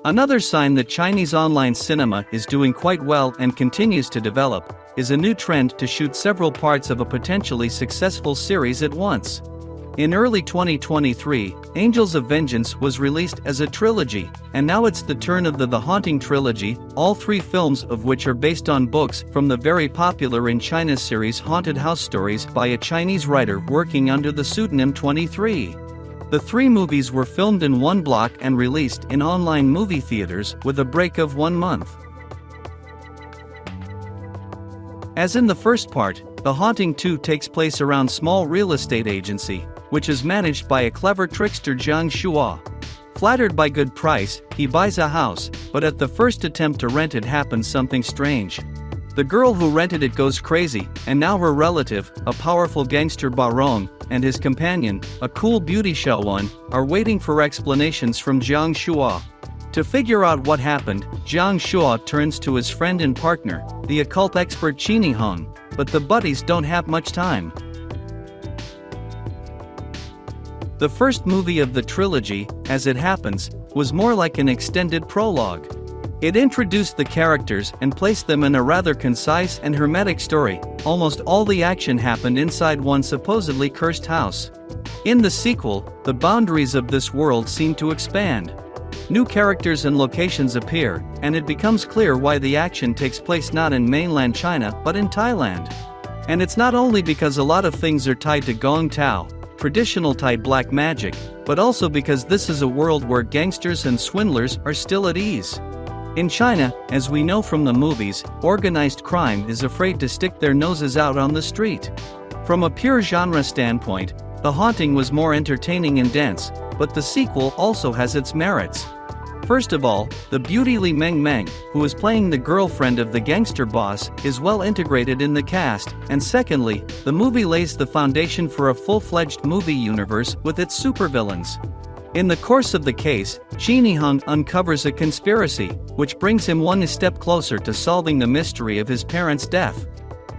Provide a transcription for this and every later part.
Another sign that Chinese online cinema is doing quite well and continues to develop is a new trend to shoot several parts of a potentially successful series at once. In early 2023, Angels of Vengeance was released as a trilogy, and now it's the turn of the Haunting trilogy, all three films of which are based on books from the very popular in China series Haunted House Stories by a Chinese writer working under the pseudonym 23. The three movies were filmed in one block and released in online movie theaters with a break of 1 month. As in the first part, The Haunting 2 takes place around small real estate agency, which is managed by a clever trickster Zhang Shua. Flattered by good price, he buys a house, but at the first attempt to rent it happens something strange. The girl who rented it goes crazy, and now her relative, a powerful gangster Barong, and his companion, a cool beauty Xiaowan, are waiting for explanations from Zhang Shua. To figure out what happened, Zhang Shua turns to his friend and partner, the occult expert Qini Hong, but the buddies don't have much time. The first movie of the trilogy, as it happens, was more like an extended prologue. It introduced the characters and placed them in a rather concise and hermetic story. Almost all the action happened inside one supposedly cursed house. In the sequel, the boundaries of this world seem to expand. New characters and locations appear, and it becomes clear why the action takes place not in mainland China but in Thailand. And it's not only because a lot of things are tied to Gong Tao, traditional Thai black magic, but also because this is a world where gangsters and swindlers are still at ease. In China, as we know from the movies, organized crime is afraid to stick their noses out on the street. From a pure genre standpoint, The Haunting was more entertaining and dense, but the sequel also has its merits. First of all, the beautiful Meng-Meng, who is playing the girlfriend of the gangster boss, is well integrated in the cast, and secondly, the movie lays the foundation for a full-fledged movie universe with its supervillains. In the course of the case, Qini Hong uncovers a conspiracy, which brings him one step closer to solving the mystery of his parents' death.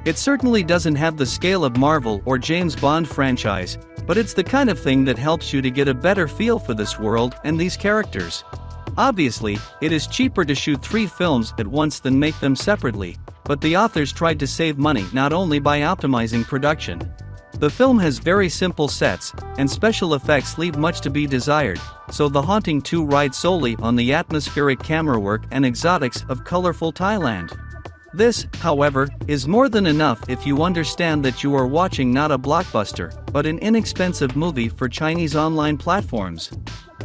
It certainly doesn't have the scale of Marvel or James Bond franchise, but it's the kind of thing that helps you to get a better feel for this world and these characters. Obviously, it is cheaper to shoot 3 films at once than make them separately, but the authors tried to save money not only by optimizing production. The film has very simple sets, and special effects leave much to be desired, so The Haunting 2 rides solely on the atmospheric camera work and exotics of colorful Thailand. This, however, is more than enough if you understand that you are watching not a blockbuster, but an inexpensive movie for Chinese online platforms.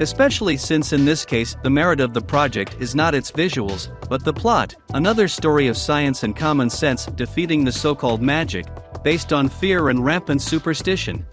Especially since in this case the merit of the project is not its visuals, but the plot, another story of science and common sense defeating the so-called magic, based on fear and rampant superstition.